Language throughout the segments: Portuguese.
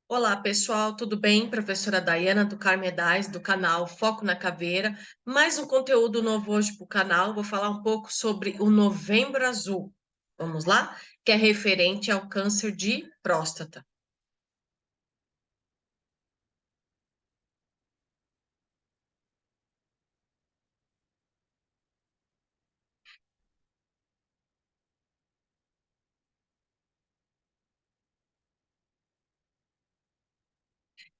Olá, pessoal, tudo bem? Professora Daiana do Carmedais, do canal Foco na Caveira. Mais um conteúdo novo hoje para o canal. Vou falar um pouco sobre o Novembro Azul. Vamos lá? Que é referente ao câncer de próstata.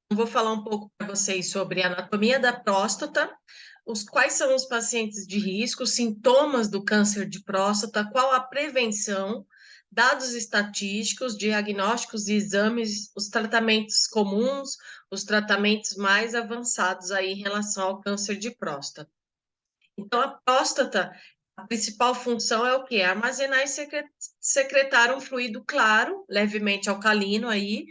Vou falar um pouco para vocês sobre a anatomia da próstata, quais são os pacientes de risco, os sintomas do câncer de próstata, qual a prevenção, dados estatísticos, diagnósticos e exames, os tratamentos comuns, os tratamentos mais avançados aí em relação ao câncer de próstata. Então, a próstata, a principal função é o quê? Armazenar e secretar um fluido claro, levemente alcalino aí,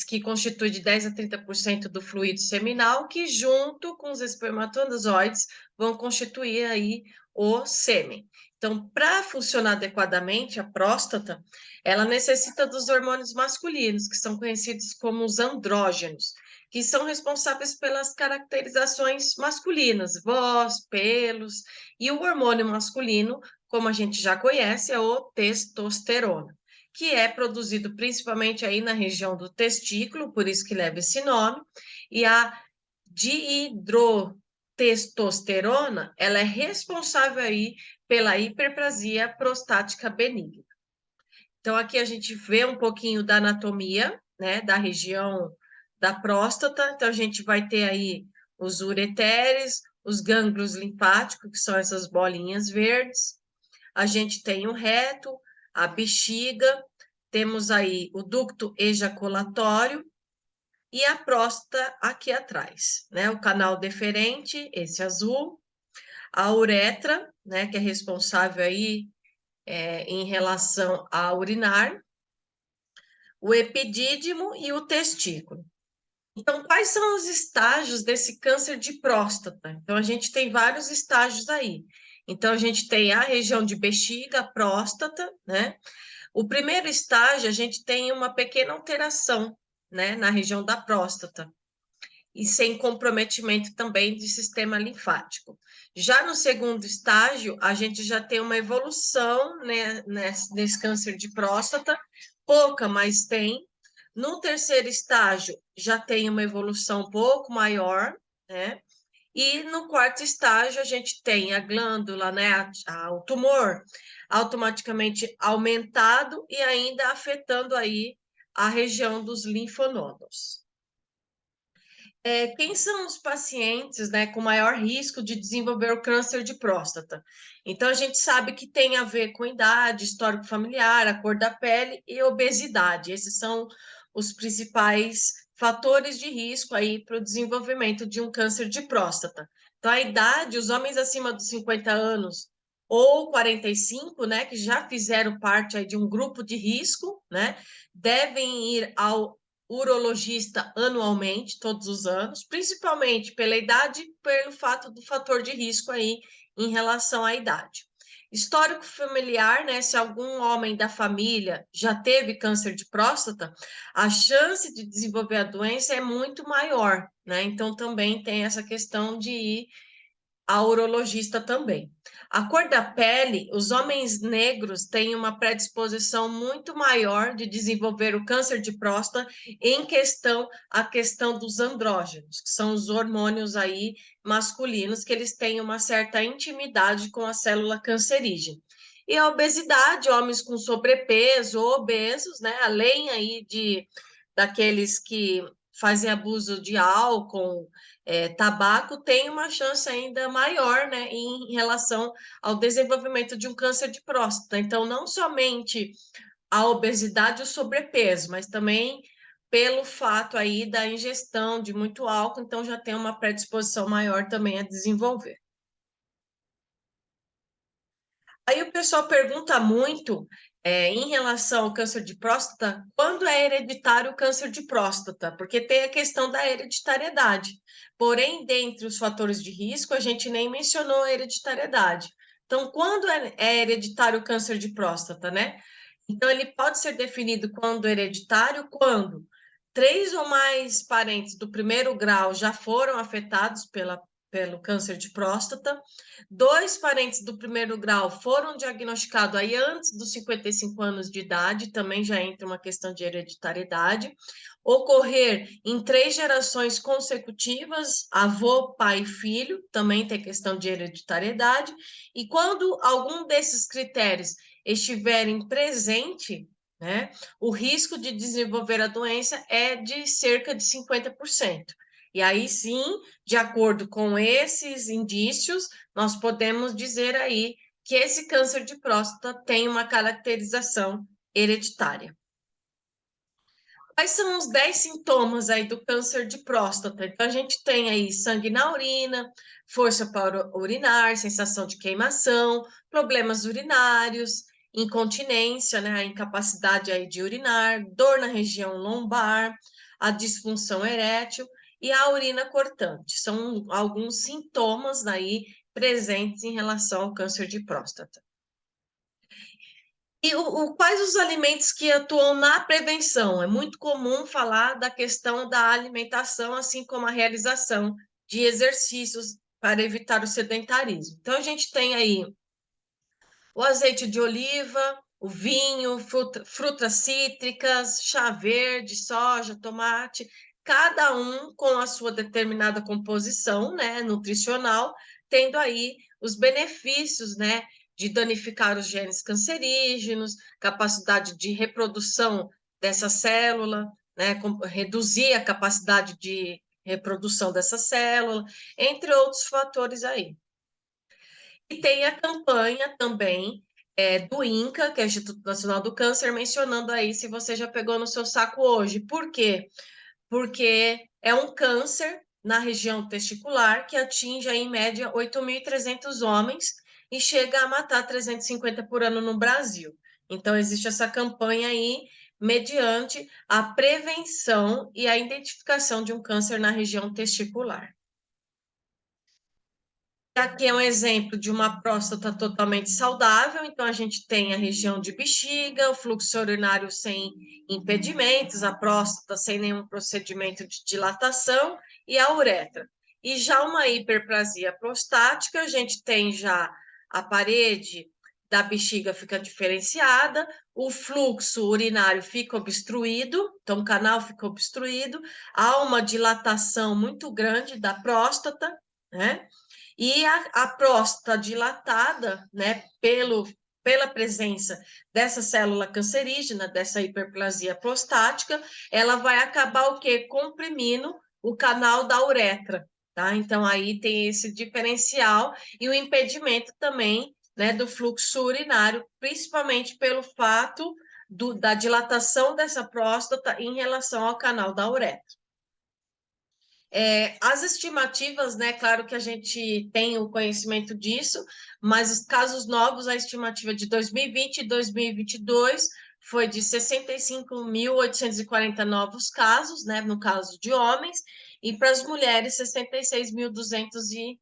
que constitui de 10 a 30% do fluido seminal, que junto com os espermatozoides vão constituir aí o sêmen. Então, para funcionar adequadamente, a próstata, ela necessita dos hormônios masculinos, que são conhecidos como os andrógenos, que são responsáveis pelas caracterizações masculinas, voz, pelos, e o hormônio masculino, como a gente já conhece, é o testosterona, que é produzido principalmente aí na região do testículo, por isso que leva esse nome, e a dihidrotestosterona, ela é responsável aí pela hiperplasia prostática benigna. Então, aqui a gente vê um pouquinho da anatomia, né, da região da próstata. Então, a gente vai ter aí os ureteres, os gânglios linfáticos, que são essas bolinhas verdes. A gente tem o reto, a bexiga, temos aí o ducto ejaculatório e a próstata aqui atrás, né? O canal deferente, esse azul, a uretra, né, que é responsável aí em relação a urinar, o epidídimo e o testículo. Então, quais são os estágios desse câncer de próstata? Então, a gente tem vários estágios aí. Então, a gente tem a região de bexiga, próstata, né? O primeiro estágio, a gente tem uma pequena alteração, né, na região da próstata, e sem comprometimento também do sistema linfático. Já no segundo estágio, a gente já tem uma evolução, né, nesse câncer de próstata, pouca, mas tem. No terceiro estágio, já tem uma evolução um pouco maior, né? E no quarto estágio, a gente tem a glândula, né, o tumor automaticamente aumentado e ainda afetando aí a região dos linfonodos. Quem são os pacientes, né, com maior risco de desenvolver o câncer de próstata? Então, a gente sabe que tem a ver com idade, histórico familiar, a cor da pele e obesidade. Esses são os principais fatores de risco aí para o desenvolvimento de um câncer de próstata. Então, a idade, os homens acima dos 50 anos ou 45, né, que já fizeram parte aí de um grupo de risco, né, devem ir ao urologista anualmente, todos os anos, principalmente pela idade e pelo fato do fator de risco aí em relação à idade. Histórico familiar, né? Se algum homem da família já teve câncer de próstata, a chance de desenvolver a doença é muito maior, né? Então também tem essa questão de ir a urologista também. A cor da pele, os homens negros têm uma predisposição muito maior de desenvolver o câncer de próstata a questão dos andrógenos, que são os hormônios aí masculinos, que eles têm uma certa intimidade com a célula cancerígena. E a obesidade, homens com sobrepeso ou obesos, né, além aí daqueles que fazem abuso de álcool, tabaco, tem uma chance ainda maior, né, em relação ao desenvolvimento de um câncer de próstata. Então, não somente a obesidade e o sobrepeso, mas também pelo fato aí da ingestão de muito álcool, então já tem uma predisposição maior também a desenvolver. Aí o pessoal pergunta muito em relação ao câncer de próstata, quando é hereditário o câncer de próstata? Porque tem a questão da hereditariedade. Porém, dentre os fatores de risco, a gente nem mencionou a hereditariedade. Então, quando é hereditário o câncer de próstata, né? Então, ele pode ser definido quando hereditário, quando 3 ou mais parentes do primeiro grau já foram afetados pelo câncer de próstata, 2 parentes do primeiro grau foram diagnosticados aí antes dos 55 anos de idade, também já entra uma questão de hereditariedade, ocorrer em 3 gerações consecutivas, avô, pai e filho, também tem questão de hereditariedade, e quando algum desses critérios estiverem presente, né, o risco de desenvolver a doença é de cerca de 50%. E aí sim, de acordo com esses indícios, nós podemos dizer aí que esse câncer de próstata tem uma caracterização hereditária. Quais são os 10 sintomas aí do câncer de próstata? Então, a gente tem aí sangue na urina, força para urinar, sensação de queimação, problemas urinários, incontinência, né, a incapacidade aí de urinar, dor na região lombar, a disfunção erétil e a urina cortante. São alguns sintomas aí presentes em relação ao câncer de próstata. E quais os alimentos que atuam na prevenção? É muito comum falar da questão da alimentação, assim como a realização de exercícios para evitar o sedentarismo. Então, a gente tem aí o azeite de oliva, o vinho, frutas cítricas, chá verde, soja, tomate, cada um com a sua determinada composição, né, nutricional, tendo aí os benefícios, né, de danificar os genes cancerígenos, capacidade de reprodução dessa célula, né, reduzir a capacidade de reprodução dessa célula, entre outros fatores aí. E tem a campanha também do INCA, que é o Instituto Nacional do Câncer, mencionando aí se você já pegou no seu saco hoje. Por quê? Porque é um câncer na região testicular que atinge aí, em média 8.300 homens e chega a matar 350 por ano no Brasil. Então, existe essa campanha aí mediante a prevenção e a identificação de um câncer na região testicular. Aqui é um exemplo de uma próstata totalmente saudável, então a gente tem a região de bexiga, o fluxo urinário sem impedimentos, a próstata sem nenhum procedimento de dilatação e a uretra. E já uma hiperplasia prostática, a gente tem já a parede da bexiga fica diferenciada, o fluxo urinário fica obstruído, então o canal fica obstruído, há uma dilatação muito grande da próstata, né? E a próstata dilatada, né, pela presença dessa célula cancerígena, dessa hiperplasia prostática, ela vai acabar o quê? Comprimindo o canal da uretra, tá? Então, aí tem esse diferencial e o impedimento também, né, do fluxo urinário, principalmente pelo fato da dilatação dessa próstata em relação ao canal da uretra. As estimativas, né? Claro que a gente tem o conhecimento disso, mas os casos novos, a estimativa de 2020 e 2022 foi de 65.840 novos casos, né? No caso de homens, e para as mulheres, 66.260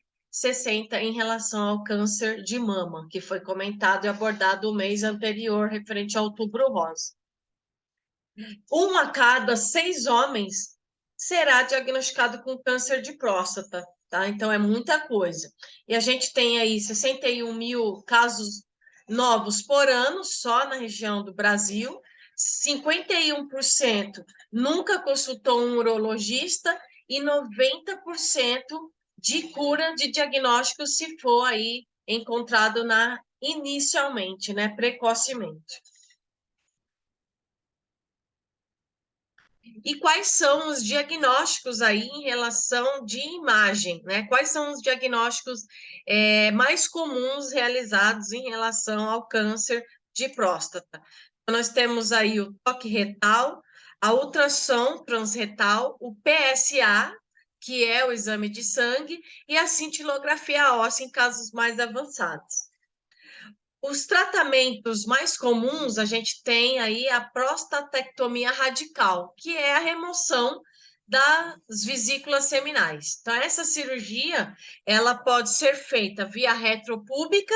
em relação ao câncer de mama, que foi comentado e abordado o mês anterior, referente ao Outubro Rosa. 1 a cada 6 homens será diagnosticado com câncer de próstata, tá? Então é muita coisa. E a gente tem aí 61 mil casos novos por ano, só na região do Brasil. 51% nunca consultou um urologista e 90% de cura de diagnóstico se for aí encontrado inicialmente, né, precocemente. E quais são os diagnósticos aí em relação de imagem, né? Quais são os diagnósticos mais comuns realizados em relação ao câncer de próstata? Então, nós temos aí o toque retal, a ultrassom transretal, o PSA, que é o exame de sangue, e a cintilografia óssea em casos mais avançados. Os tratamentos mais comuns, a gente tem aí a prostatectomia radical, que é a remoção das vesículas seminais. Então, essa cirurgia, ela pode ser feita via retropúbica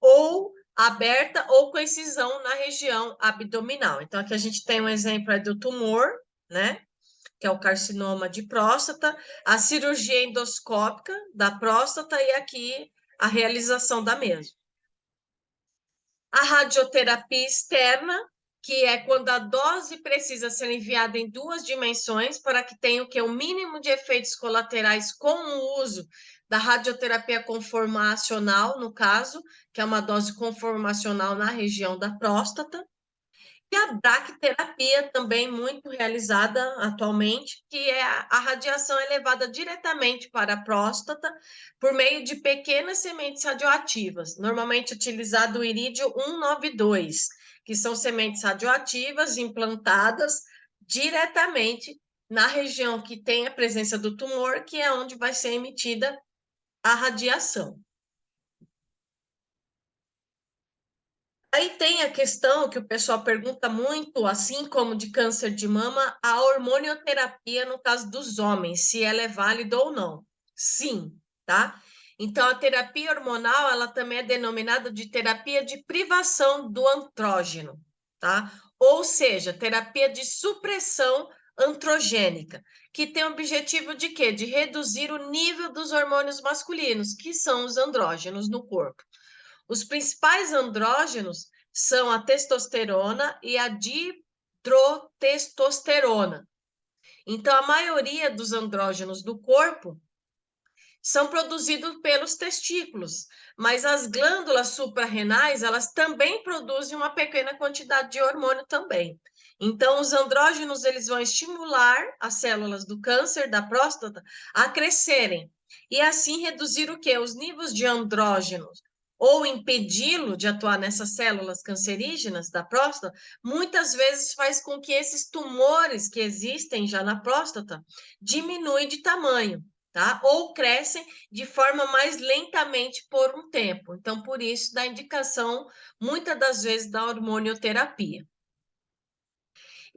ou aberta ou com excisão na região abdominal. Então, aqui a gente tem um exemplo do tumor, né? que é o carcinoma de próstata, a cirurgia endoscópica da próstata e aqui a realização da mesma. A radioterapia externa, que é quando a dose precisa ser enviada em 2 dimensões para que tenha o mínimo de efeitos colaterais com o uso da radioterapia conformacional, no caso, que é uma dose conformacional na região da próstata. E a bracterapia, também muito realizada atualmente, que é a radiação elevada diretamente para a próstata por meio de pequenas sementes radioativas, normalmente utilizado o irídio 192, que são sementes radioativas implantadas diretamente na região que tem a presença do tumor, que é onde vai ser emitida a radiação. Aí tem a questão que o pessoal pergunta muito, assim como de câncer de mama, a hormonioterapia no caso dos homens, se ela é válida ou não. Sim, tá? Então, a terapia hormonal, ela também é denominada de terapia de privação do andrógeno, tá? Ou seja, terapia de supressão androgênica, que tem o objetivo de quê? De reduzir o nível dos hormônios masculinos, que são os andrógenos no corpo. Os principais andrógenos são a testosterona e a dihidrotestosterona. Então, a maioria dos andrógenos do corpo são produzidos pelos testículos, mas as glândulas suprarrenais, elas também produzem uma pequena quantidade de hormônio também. Então, os andrógenos, eles vão estimular as células do câncer da próstata a crescerem e assim reduzir o quê? Os níveis de andrógenos ou impedi-lo de atuar nessas células cancerígenas da próstata, muitas vezes faz com que esses tumores que existem já na próstata diminuem de tamanho. Tá? Ou crescem de forma mais lentamente por um tempo. Então, por isso, dá indicação, muitas das vezes, da hormonioterapia.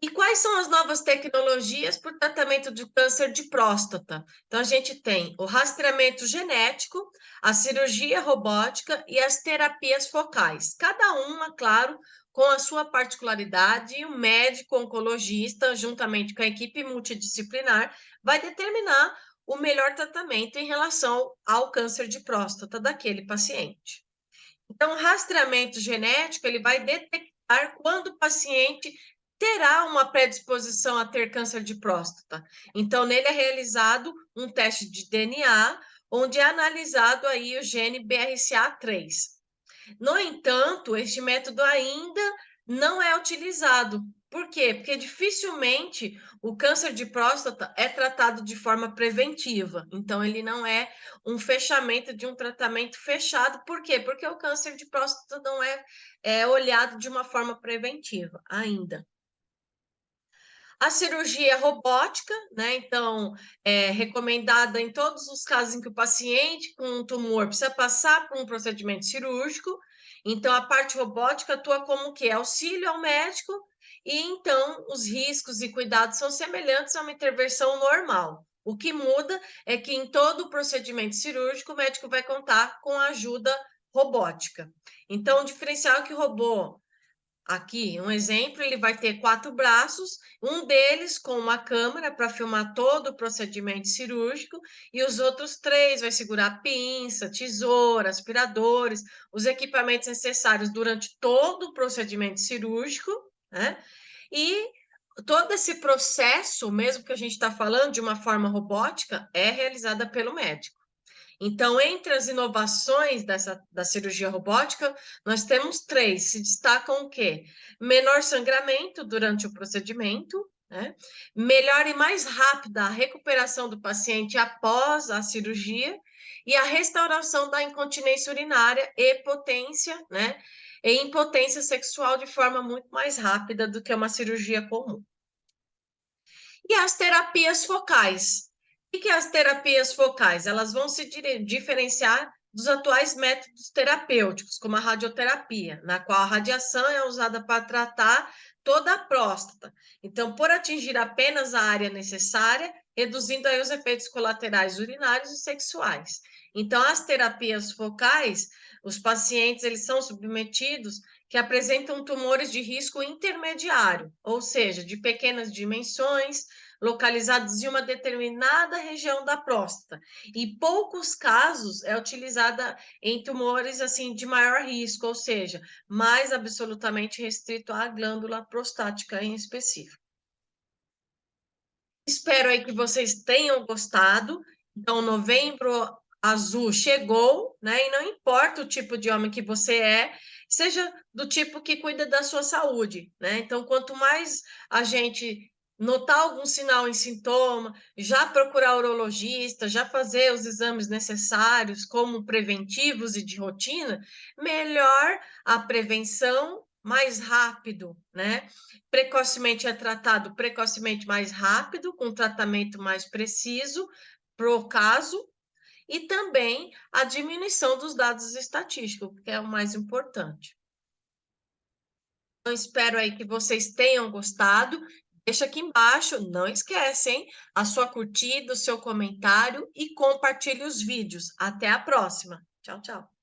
E quais são as novas tecnologias para o tratamento de câncer de próstata? Então, a gente tem o rastreamento genético, a cirurgia robótica e as terapias focais. Cada uma, claro, com a sua particularidade, e o médico oncologista, juntamente com a equipe multidisciplinar, vai determinar o melhor tratamento em relação ao câncer de próstata daquele paciente. Então, o rastreamento genético, ele vai detectar quando o paciente terá uma predisposição a ter câncer de próstata. Então, nele é realizado um teste de DNA, onde é analisado aí o gene BRCA3. No entanto, este método ainda não é utilizado. Por quê? Porque dificilmente o câncer de próstata é tratado de forma preventiva. Então, ele não é um fechamento de um tratamento fechado. Por quê? Porque o câncer de próstata não é olhado de uma forma preventiva ainda. A cirurgia robótica, né? Então, é recomendada em todos os casos em que o paciente com um tumor precisa passar por um procedimento cirúrgico. Então, a parte robótica atua como que auxílio ao médico e então os riscos e cuidados são semelhantes a uma intervenção normal. O que muda é que em todo o procedimento cirúrgico o médico vai contar com a ajuda robótica. Então, o diferencial é que o robô aqui, um exemplo, ele vai ter 4 braços, um deles com uma câmera para filmar todo o procedimento cirúrgico, e os outros 3 vai segurar pinça, tesoura, aspiradores, os equipamentos necessários durante todo o procedimento cirúrgico, né? E todo esse processo, mesmo que a gente está falando de uma forma robótica, é realizada pelo médico. Então, entre as inovações da cirurgia robótica, nós temos 3. Se destacam o quê? Menor sangramento durante o procedimento, né? Melhor e mais rápida a recuperação do paciente após a cirurgia e a restauração da incontinência urinária e potência, né? E impotência sexual de forma muito mais rápida do que uma cirurgia comum. E as terapias focais. O que as terapias focais? Elas vão se diferenciar dos atuais métodos terapêuticos, como a radioterapia, na qual a radiação é usada para tratar toda a próstata. Então, por atingir apenas a área necessária, reduzindo aí os efeitos colaterais urinários e sexuais. Então, as terapias focais, os pacientes eles são submetidos que apresentam tumores de risco intermediário, ou seja, de pequenas dimensões, localizados em uma determinada região da próstata. E poucos casos é utilizada em tumores assim de maior risco, ou seja, mais absolutamente restrito à glândula prostática em específico. Espero aí que vocês tenham gostado. Então, Novembro Azul chegou, né? E não importa o tipo de homem que você é, seja do tipo que cuida da sua saúde, né? Então, quanto mais a gente notar algum sinal em sintoma, já procurar urologista, já fazer os exames necessários, como preventivos e de rotina, melhor a prevenção, mais rápido, né? Precocemente é tratado precocemente mais rápido, com tratamento mais preciso para o caso, e também a diminuição dos dados estatísticos, que é o mais importante. Então, espero aí que vocês tenham gostado. Deixa aqui embaixo, não esquece, hein? A sua curtida, o seu comentário e compartilhe os vídeos. Até a próxima. Tchau, tchau.